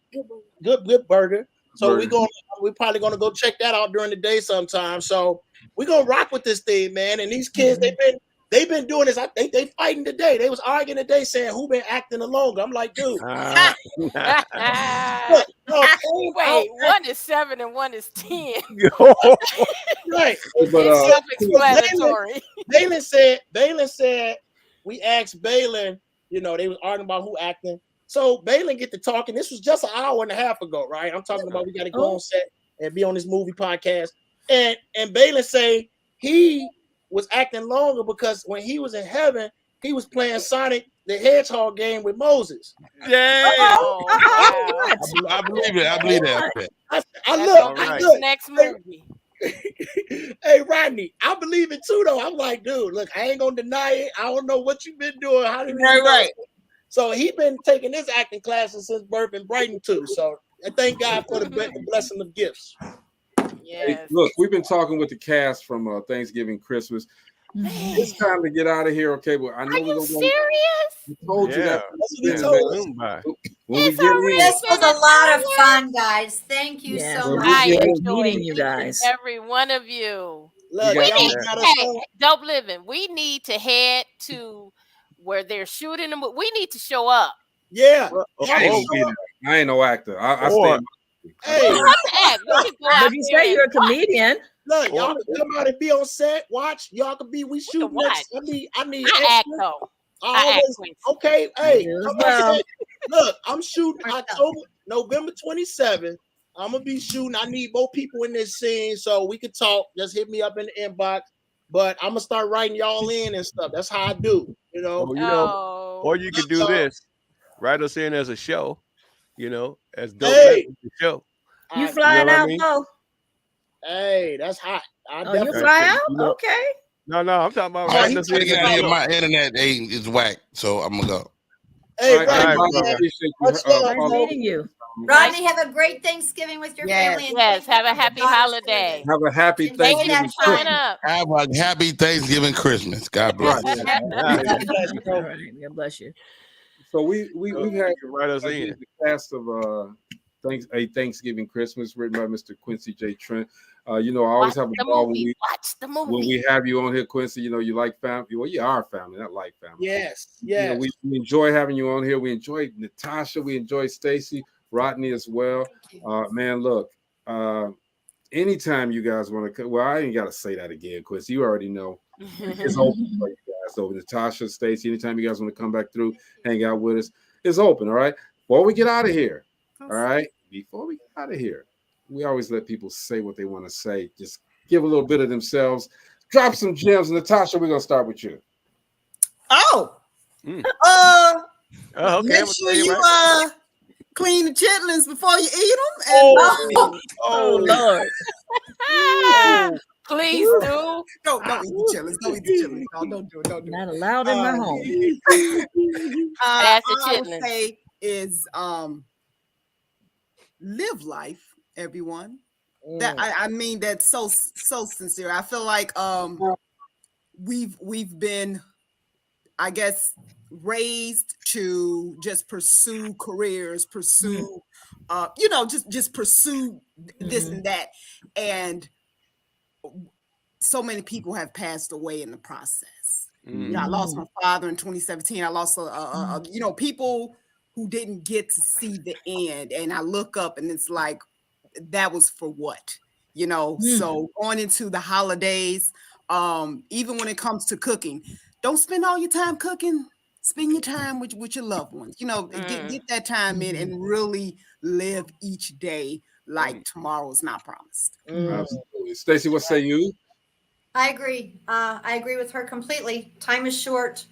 good burger. So we're probably gonna go check that out during the day sometime. So we're gonna rock with this thing, man. And these kids, they've been doing this. I think they fighting today. They was arguing today, saying who been acting the longer. I'm like, dude. Wait, one is 7 and one is 10. Right. It's self-explanatory. Balin said we asked Balin, you know, they was arguing about who acting. So Balin get to talking. This was just an hour and a half ago, right? I'm talking about we got to go on set and be on this movie podcast. And Balin say he was acting longer because when he was in heaven, he was playing Sonic the Hedgehog game with Moses. Yeah. I believe it. I believe that. I look. Next movie. Hey, Rodney, I believe it too, though. I'm like, dude, look, I ain't gonna deny it. I don't know what you've been doing. How did you right. So he been taking his acting classes since birth in Brighton too. So I thank God for the blessing of gifts. Yes. Hey, look, we've been talking with the cast from Thanksgiving, Christmas. It's time to get out of here, okay? But I know we're gonna. Serious? I told you that. This was a lot of fun, guys. Thank you so much. I enjoyed meeting you guys. Every one of you. Look, Dope Living. We need to head to where they're shooting them. We need to show up. Yeah. I ain't no actor. I stay. Hey, but you say you're a comedian. Look, y'all can come out and be on set. Watch, y'all can be. We shoot next. I need. I act though. Okay. Hey, look, I'm shooting November 27th. I'm gonna be shooting. I need more people in this scene so we can talk. Just hit me up in the inbox. But I'm gonna start writing y'all in and stuff. That's how I do. You know. Or you could do this. Write us in as a show. You know, as dope the show. You flying out though? Hey, that's hot. You fly out? Okay. No, I'm talking about writing us in. My internet is whack, so I'm gonna go. Hey, Rodney, meeting you. Rodney, have a great Thanksgiving with your family. Yes, have a happy holiday. Have a happy Thanksgiving. Have a happy Thanksgiving Christmas. God bless. God bless you. So we've had write us in the cast of Thanksgiving Christmas, written by Mr. Quincy J. Trent. You know, I always have a ball when we have you on here, Quincy. You know, you like family. Well, you are family, not like family. Yes, You know, we enjoy having you on here. We enjoy Natasha. We enjoy Stacy, Rodney as well. Man, look, anytime you guys want to come, well, I ain't got to say that again, Quincy. You already know. It's open for you guys. So Natasha, Stacy, anytime you guys want to come back through, hang out with us, it's open. All right. Before we get out of here, all right. Before we get out of here, we always let people say what they want to say. Just give a little bit of themselves. Drop some gems. Natasha, we're gonna start with you. Okay. Okay. Make sure you clean the chitlins before you eat them. Oh Lord. Please do. Don't eat the chitlins. Don't eat the chitlins. No, don't do it. Don't do it. Not allowed in my home. That's the all I would chitlins. say is live life, everyone. That I mean that's so sincere. I feel like we've been, I guess, raised to just pursue careers, pursue just pursue this and that, and so many people have passed away in the process. You know, I lost my father in 2017. I lost people who didn't get to see the end, and I look up and it's like, that was for what? You know, so going into the holidays, even when it comes to cooking, don't spend all your time cooking. Spend your time with your loved ones. You know, get that time in and really live each day like tomorrow's not promised. Absolutely. Stacey, what say you? I agree. I agree with her completely. Time is short.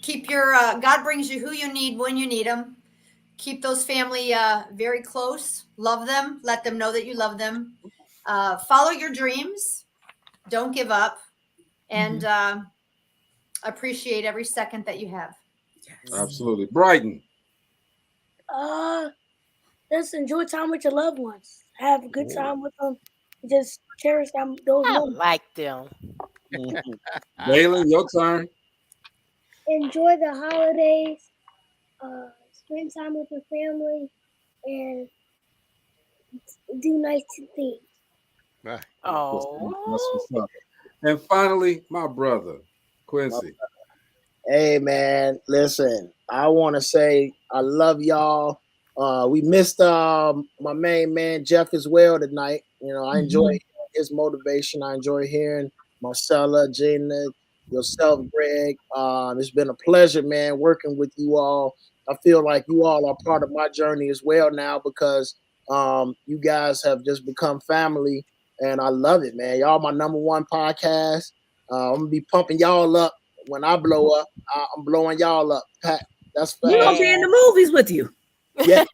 Keep your God brings you who you need when you need them. Keep those family very close. Love them. Let them know that you love them. Follow your dreams. Don't give up. And appreciate every second that you have. Absolutely. Brighton. Just enjoy time with your loved ones. Have a good time with them. Just cherish them. Those I moments. like them. Galen, your turn. Enjoy the holidays. Spend time with your family and do nice things. Oh. That's what's up. And finally, my brother, Quincy. Hey man, listen, I want to say I love y'all. We missed my main man Jeff as well tonight. You know, I enjoy his motivation. I enjoy hearing Marcella, Gina, yourself, Greg. It's been a pleasure, man, working with you all. I feel like you all are part of my journey as well now because you guys have just become family, and I love it, man. Y'all my number one podcast. I'm gonna be pumping y'all up when I blow up. I'm blowing y'all up. That's We're gonna be in the movies with you. Yeah.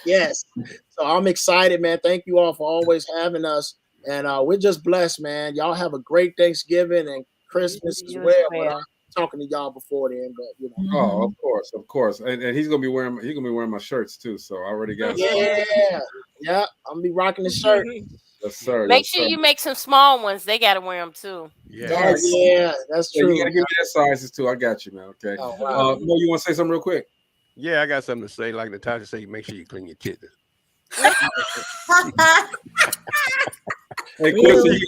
Yes. So I'm excited, man. Thank you all for always having us. And we're just blessed, man. Y'all have a great Thanksgiving and Christmas as well. But I'm talking to y'all before then, but you know. Oh, of course. And he's gonna be wearing my shirts too. So I already got yeah. I'm gonna be rocking the shirt. Yes, sir. Make sure you make some small ones. They gotta wear them too. Yeah, that's true. You gotta give me that sizes too. I got you, man. Okay. Oh, wow. Mo, you want to say something real quick? Yeah, I got something to say. Like Natasha said, make sure you clean your chitlins. Hey, Quincy,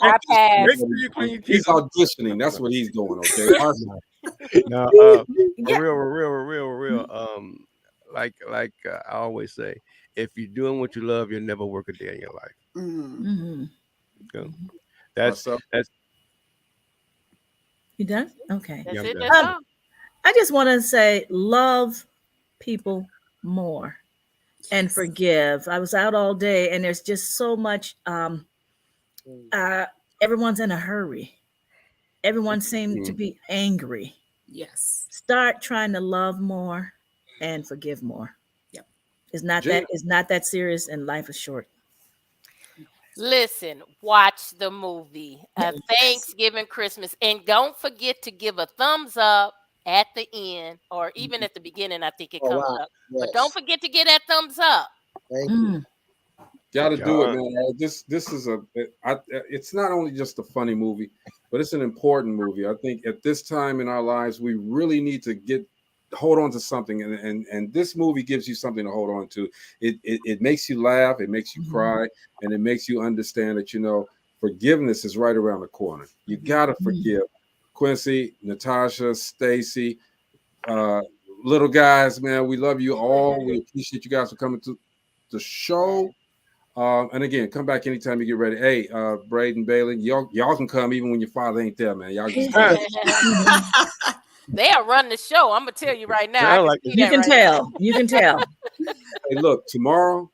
he's auditioning. That's what he's doing. Okay. No, real. Like I always say, if you're doing what you love, you'll never work a day in your life. Okay. That's You done? Okay. That's it. done. That's all. I just want to say, love people more and forgive. I was out all day, and there's just so much. Everyone's in a hurry. Everyone seems to be angry. Yes. Start trying to love more and forgive more. Yep. It's not that serious, and life is short. Listen, watch the movie. Thanksgiving, Christmas, and don't forget to give a thumbs up at the end, or even at the beginning. I think it comes up. Yes. But don't forget to get that thumbs up. Thank you. Gotta do it, man. This is it's not only just a funny movie, but it's an important movie. I think at this time in our lives, we really need to get hold on to something, and this movie gives you something to hold on to. It makes you laugh, it makes you cry, and it makes you understand that, you know, forgiveness is right around the corner. You gotta forgive. Quincy, Natasha, Stacy, little guys, man, we love you all. We appreciate you guys for coming to the show. And again, come back anytime you get ready. Hey, Braden, Bailey, y'all can come even when your father ain't there, man. Y'all just they are running the show. I'm gonna tell you right now. You can tell. You can tell. Hey, look, tomorrow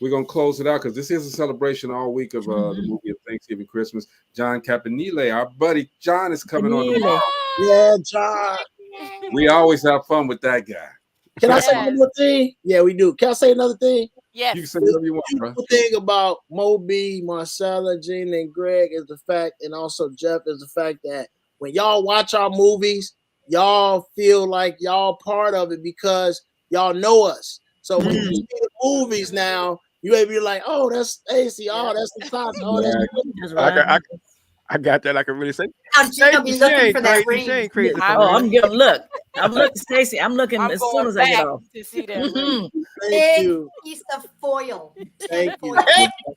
we're gonna close it out because this is a celebration all week of the movie of Thanksgiving, Christmas. John Campanile, our buddy John, is coming on tomorrow. Yeah, John. We always have fun with that guy. Can I say one more thing? Yeah, we do. Can I say another thing? Yes. You can say whatever you want, bro. The thing about Moby, Marcella, Gina, and Greg is the fact, and also Jeff, is the fact that when y'all watch our movies, y'all feel like y'all part of it because y'all know us. So when you see the movies now, you may be like, "Oh, that's Stacy. Oh, that's Natasha. Oh, that's right. I got that. I can really say. Gina be looking for that ring. I'm gonna look. I'm looking, Stacy. I'm looking as soon as I get off. To see that Big piece of foil. Thank you.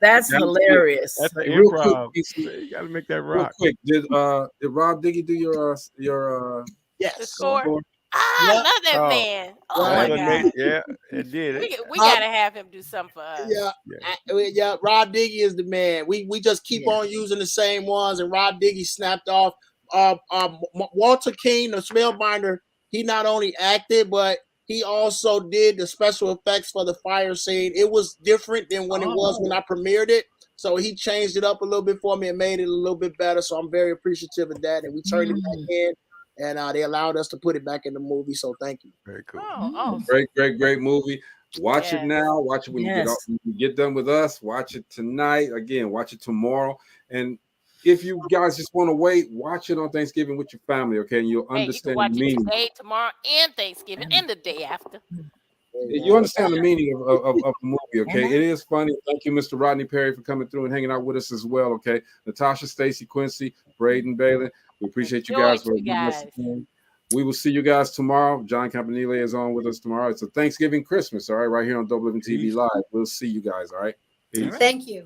That's hilarious. That's an Real improv. quick, You gotta make that real rock. quick, did Rob Diggy do your yes the score? I love that man. Oh my God. Yeah, it did. We gotta have him do something for us. Yeah. Rob Diggy is the man. We just keep on using the same ones, and Rob Diggy snapped off. Walter King, the spellbinder, he not only acted, but he also did the special effects for the fire scene. It was different than when it was when I premiered it. So he changed it up a little bit for me and made it a little bit better. So I'm very appreciative of that. And we turned it back in, and they allowed us to put it back in the movie. So thank you. Very cool. Great movie. Watch it now. Watch it when you get done with us. Watch it tonight. Again, watch it tomorrow. And if you guys just want to wait, watch it on Thanksgiving with your family, okay? And you'll understand you can watch the meaning. it today, tomorrow, and Thanksgiving, and the day after. You understand the meaning of the movie, okay? It is funny. Thank you, Mr. Rodney Perry, for coming through and hanging out with us as well, okay? Natasha, Stacy, Quincy, Braden, Bailey, we appreciate you guys. We will see you guys tomorrow. John Campanile is on with us tomorrow. It's a Thanksgiving Christmas, all right? Right here on Double Living TV Live. We'll see you guys, all right? Peace. Thank you.